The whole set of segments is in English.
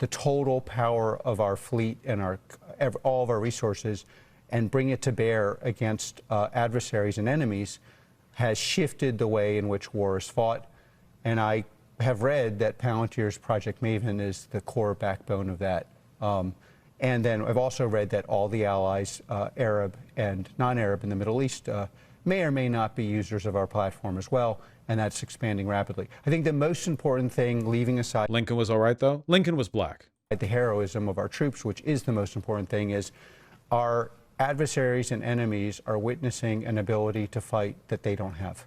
the total power of our fleet and all of our resources and bring it to bear against adversaries and enemies has shifted the way in which war is fought. And I have read that Palantir's Project Maven is the core backbone of that. And then I've also read that all the allies, Arab and non-Arab in the Middle East, may or may not be users of our platform as well, and that's expanding rapidly. I think the most important thing, leaving aside... Lincoln was all right, though? Lincoln was black. ...the heroism of our troops, which is the most important thing, is our adversaries and enemies are witnessing an ability to fight that they don't have.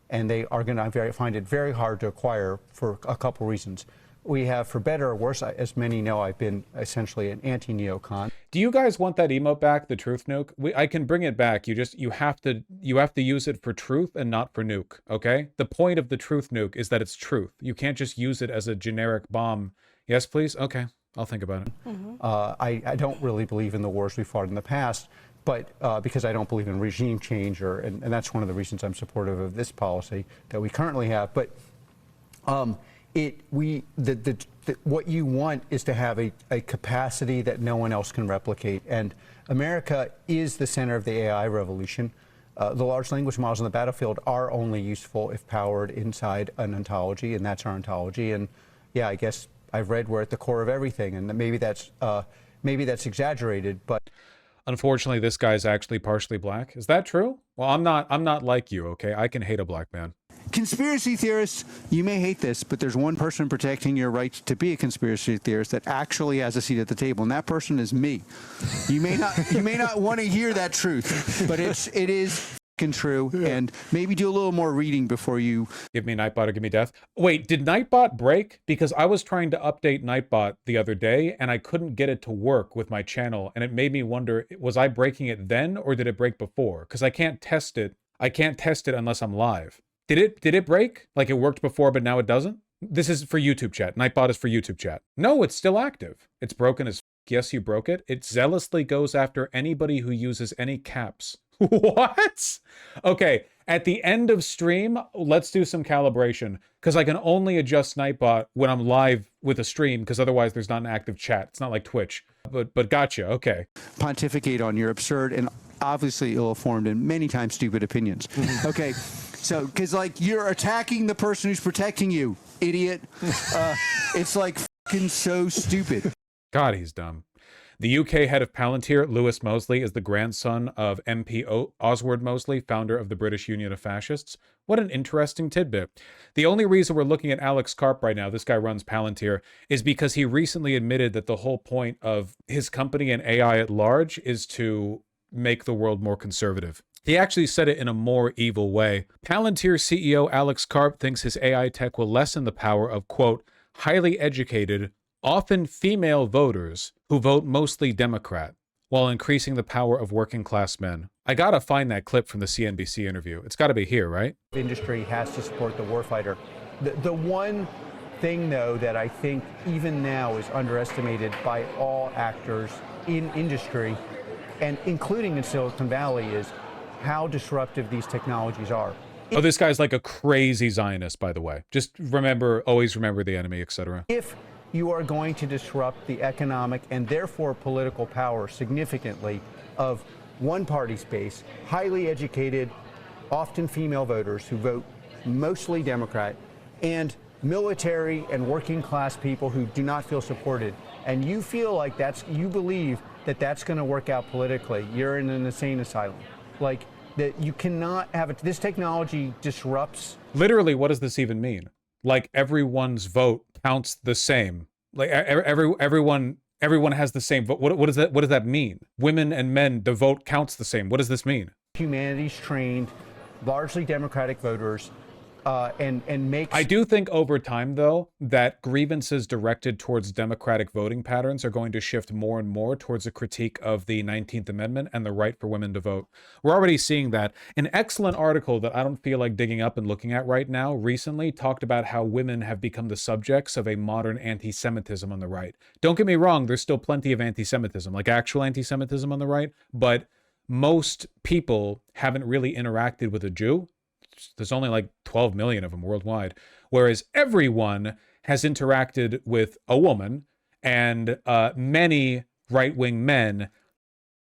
And they are going to find it very hard to acquire for a couple reasons. We have, for better or worse, as many know, I've been essentially an anti-neocon. Do you guys want that emote back, the truth nuke? I can bring it back. You have to use it for truth and not for nuke, okay? The point of the truth nuke is that it's truth. You can't just use it as a generic bomb. Yes, please? Okay, I'll think about it. I don't really believe in the wars we fought in the past, but because I don't believe in regime change, and that's one of the reasons I'm supportive of this policy that we currently have. But what you want is to have a capacity that no one else can replicate. And America is the center of the AI revolution. The large language models on the battlefield are only useful if powered inside an ontology, and that's our ontology. And yeah, I guess I've read we're at the core of everything, and maybe that's exaggerated, but unfortunately, this guy's actually partially black. Is that true? Well, I'm not like you, okay? I can hate a black man. Conspiracy theorists, you may hate this, but there's one person protecting your right to be a conspiracy theorist that actually has a seat at the table, and that person is me. You may not want to hear that truth, but it is true, and maybe do a little more reading before you give me Nightbot or give me death. Wait, did Nightbot break? Because I was trying to update Nightbot the other day and I couldn't get it to work with my channel, and it made me wonder, was I breaking it then or did it break before? Because I can't test it. I can't test it unless I'm live. Did it break? Like it worked before but now it doesn't? This is for YouTube chat. Nightbot is for YouTube chat. No, it's still active. It's broken as yes, you broke it. It zealously goes after anybody who uses any caps. What? Okay, at the end of stream, let's do some calibration, because I can only adjust Nightbot when I'm live with a stream, because otherwise there's not an active chat. It's not like Twitch. But gotcha, okay. Pontificate on your absurd and obviously ill-informed and many times stupid opinions. Okay, so, because like you're attacking the person who's protecting you, idiot. It's like fucking so stupid. God, he's dumb. The UK head of Palantir, Lewis Mosley, is the grandson of MP Oswald Mosley, founder of the British Union of Fascists. What an interesting tidbit. The only reason we're looking at Alex Karp right now, this guy runs Palantir, is because he recently admitted that the whole point of his company and AI at large is to make the world more conservative. He actually said it in a more evil way. Palantir CEO Alex Karp thinks his AI tech will lessen the power of, quote, highly educated, often female voters who vote mostly Democrat, while increasing the power of working class men. I gotta find that clip from the CNBC interview. It's gotta be here, right? Industry has to support the warfighter. The one thing, though, that I think even now is underestimated by all actors in industry, and including in Silicon Valley, is how disruptive these technologies are. Oh, this guy's like a crazy Zionist, by the way. Just remember, always remember the enemy, etc. If you are going to disrupt the economic and therefore political power significantly of one party's base, highly educated, often female voters who vote mostly Democrat, and military and working class people who do not feel supported, and you feel like you believe that that's going to work out politically, you're in an insane asylum. Like, that you cannot have it. This technology disrupts. Literally, what does this even mean? Like everyone's vote counts the same. Like everyone has the same vote. What does that mean? Women and men, the vote counts the same. What does this mean? Humanities trained, largely Democratic voters, and makes... I do think over time, though, that grievances directed towards Democratic voting patterns are going to shift more and more towards a critique of the 19th Amendment and the right for women to vote. We're already seeing that. An excellent article that I don't feel like digging up and looking at right now recently talked about how women have become the subjects of a modern anti-Semitism on the right. Don't get me wrong, there's still plenty of anti-Semitism, like actual anti-Semitism on the right, but most people haven't really interacted with a Jew. There's only like 12 million of them worldwide, whereas everyone has interacted with a woman and many right-wing men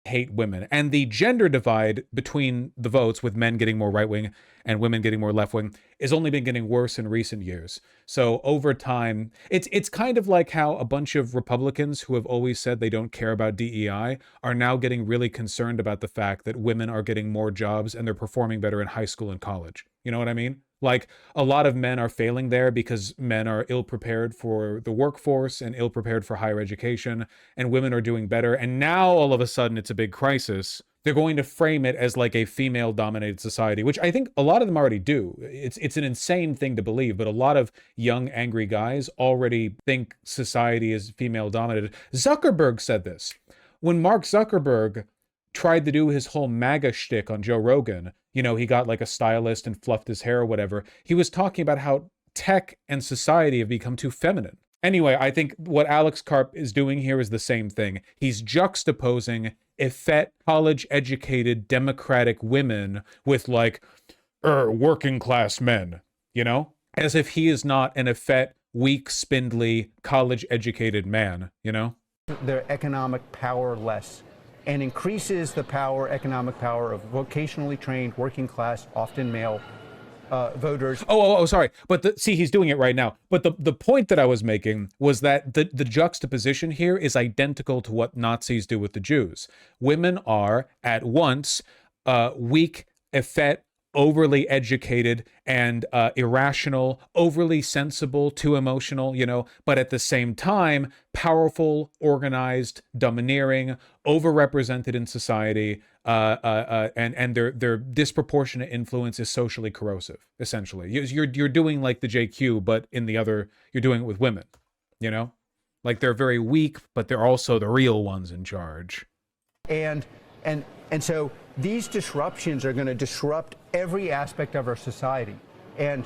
hate women. And the gender divide between the votes, with men getting more right-wing and women getting more left-wing, has only been getting worse in recent years. So over time, it's kind of like how a bunch of Republicans who have always said they don't care about DEI are now getting really concerned about the fact that women are getting more jobs and they're performing better in high school and college. You know what I mean? Like, a lot of men are failing there because men are ill-prepared for the workforce and ill-prepared for higher education, and women are doing better. And now, all of a sudden, it's a big crisis. They're going to frame it as like a female-dominated society, which I think a lot of them already do. It's an insane thing to believe, but a lot of young, angry guys already think society is female-dominated. Zuckerberg said this. When Mark Zuckerberg tried to do his whole MAGA shtick on Joe Rogan, you know, he got like a stylist and fluffed his hair or whatever. He was talking about how tech and society have become too feminine. Anyway, I think what Alex Karp is doing here is the same thing. He's juxtaposing effete, college-educated, democratic women with like, working class men, you know? As if he is not an effete, weak, spindly, college-educated man, you know? Their economic powerless, and increases the economic power of vocationally trained, working class, often male voters. Sorry. But see, he's doing it right now. But the point that I was making was that the juxtaposition here is identical to what Nazis do with the Jews. Women are at once weak, effete, overly educated, and irrational, overly sensible, too emotional, you know, but at the same time, powerful, organized, domineering, overrepresented in society, and their disproportionate influence is socially corrosive, essentially. You're doing like the JQ, but you're doing it with women, you know? Like, they're very weak, but they're also the real ones in charge. And so these disruptions are going to disrupt every aspect of our society. And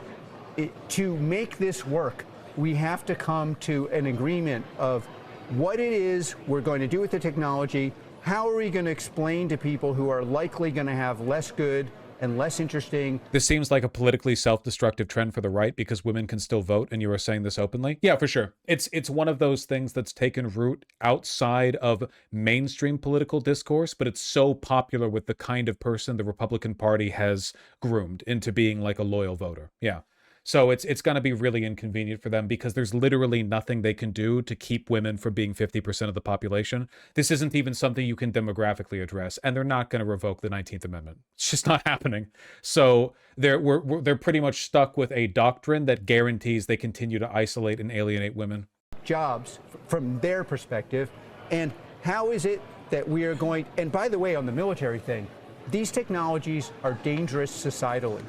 to make this work, we have to come to an agreement of what it is we're going to do with the technology. How are we going to explain to people who are likely going to have less good and less interesting? This seems like a politically self-destructive trend for the right because women can still vote, and you are saying this openly? Yeah, for sure. It's one of those things that's taken root outside of mainstream political discourse, but it's so popular with the kind of person the Republican Party has groomed into being like a loyal voter. Yeah. So it's going to be really inconvenient for them because there's literally nothing they can do to keep women from being 50% of the population. This isn't even something you can demographically address, and they're not going to revoke the 19th Amendment. It's just not happening. So they're pretty much stuck with a doctrine that guarantees they continue to isolate and alienate women. Jobs from their perspective. And how is it that we are going, and by the way, on the military thing, these technologies are dangerous societally.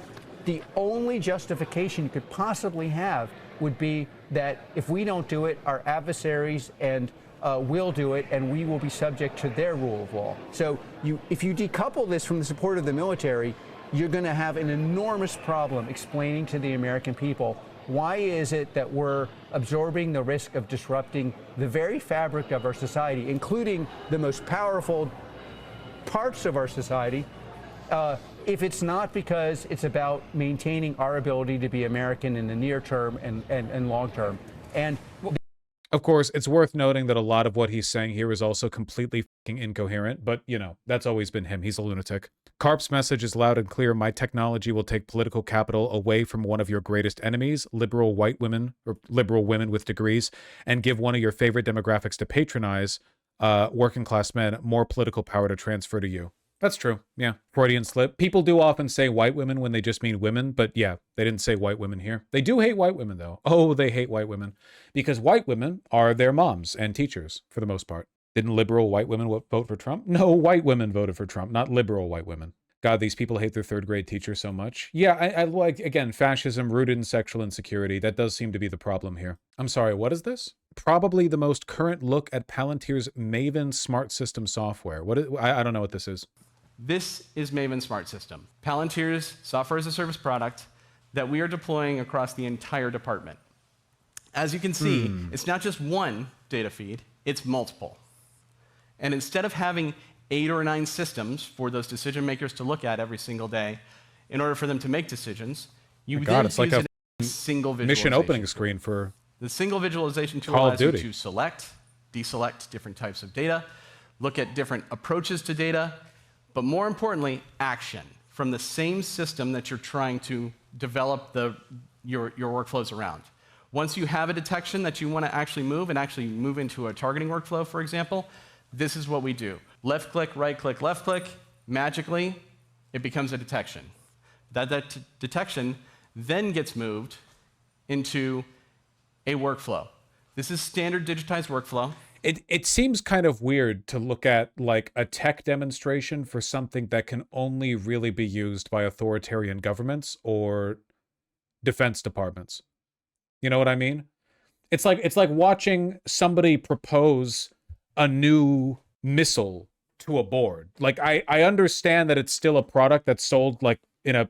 The only justification you could possibly have would be that if we don't do it, our adversaries will do it, and we will be subject to their rule of law. So if you decouple this from the support of the military, you're going to have an enormous problem explaining to the American people why is it that we're absorbing the risk of disrupting the very fabric of our society, including the most powerful parts of our society, if it's not because it's about maintaining our ability to be American in the near term and long term. And of course, it's worth noting that a lot of what he's saying here is also completely fucking incoherent, but, you know, that's always been him. He's a lunatic. Karp's message is loud and clear. My technology will take political capital away from one of your greatest enemies, liberal white women, or liberal women with degrees, and give one of your favorite demographics to patronize, working class men, more political power to transfer to you. That's true. Yeah. Freudian slip. People do often say white women when they just mean women, but yeah, they didn't say white women here. They do hate white women, though. Oh, they hate white women. Because white women are their moms and teachers, for the most part. Didn't liberal white women vote for Trump? No, white women voted for Trump, not liberal white women. God, these people hate their third grade teacher so much. Yeah, I like, again, fascism rooted in sexual insecurity. That does seem to be the problem here. I'm sorry, what is this? Probably the most current look at Palantir's Maven smart system software. I don't know what this is. This is Maven Smart System, Palantir's software as a service product that we are deploying across the entire department. As you can see, it's not just one data feed, it's multiple. And instead of having 8 or 9 systems for those decision makers to look at every single day in order for them to make decisions, you then it's like a single visualization. mission opening screen for the single visualization tool Call of allows you Duty. to select, deselect different types of data, look at different approaches to data, but more importantly, action from the same system that you're trying to develop your workflows around. Once you have a detection that you want to actually move into a targeting workflow, for example, this is what we do. Left click, right click, left click, magically, it becomes a detection. That detection then gets moved into a workflow. This is standard digitized workflow. It seems kind of weird to look at like a tech demonstration for something that can only really be used by authoritarian governments or defense departments. You know what I mean? It's like watching somebody propose a new missile to a board. Like I understand that it's still a product that's sold like in a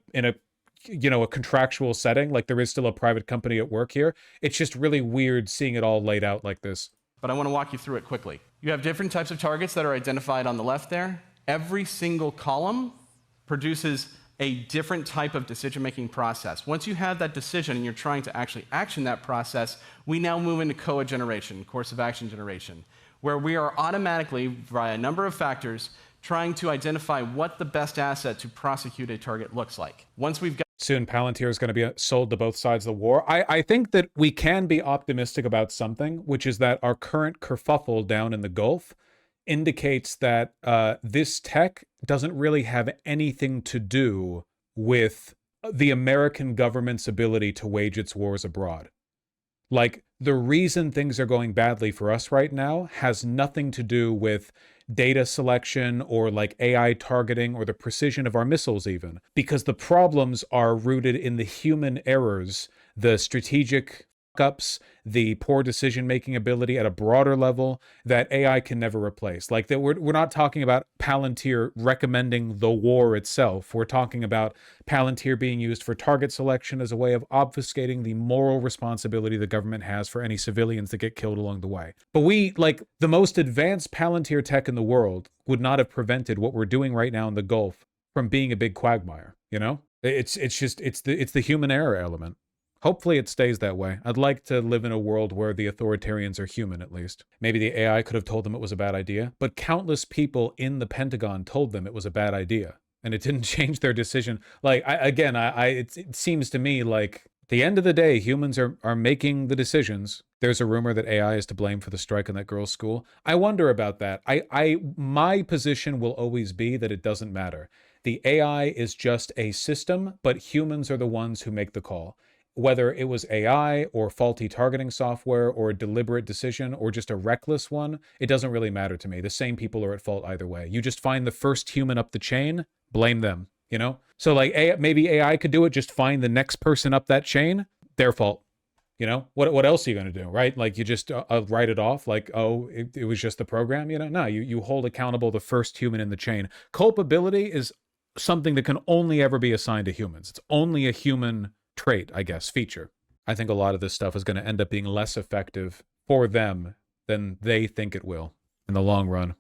a contractual setting, like there is still a private company at work here. It's just really weird seeing it all laid out like this. But I want to walk you through it quickly. You have different types of targets that are identified on the left there. Every single column produces a different type of decision-making process. Once you have that decision and you're trying to actually action that process, we now move into COA generation, course of action generation, where we are automatically, via a number of factors, trying to identify what the best asset to prosecute a target looks like. Once we've got soon Palantir is going to be sold to both sides of the war. I think that we can be optimistic about something, which is that our current kerfuffle down in the Gulf indicates that this tech doesn't really have anything to do with the American government's ability to wage its wars abroad. Like, the reason things are going badly for us right now has nothing to do with data selection or like AI targeting or the precision of our missiles even, because the problems are rooted in the human errors, the strategic ups, the poor decision-making ability at a broader level that AI can never replace. Like that, we're not talking about Palantir recommending the war itself. We're talking about Palantir being used for target selection as a way of obfuscating the moral responsibility the government has for any civilians that get killed along the way. But we, like, the most advanced Palantir tech in the world would not have prevented what we're doing right now in the Gulf from being a big quagmire, you know? It's the human error element. Hopefully it stays that way. I'd like to live in a world where the authoritarians are human, at least. Maybe the AI could have told them it was a bad idea, but countless people in the Pentagon told them it was a bad idea, and it didn't change their decision. Like, it seems to me like at the end of the day, humans are making the decisions. There's a rumor that AI is to blame for the strike in that girl's school. I wonder about that. My position will always be that it doesn't matter. The AI is just a system, but humans are the ones who make the call. Whether it was AI or faulty targeting software or a deliberate decision or just a reckless one, it doesn't really matter to me. The same people are at fault either way. You just find the first human up the chain, blame them, you know? So like maybe AI could do it, just find the next person up that chain, their fault. You know, what else are you going to do, right? Like you just write it off like, oh, it was just the program, you know? No, you hold accountable the first human in the chain. Culpability is something that can only ever be assigned to humans. It's only a human trait, I guess, feature. I think a lot of this stuff is going to end up being less effective for them than they think it will in the long run.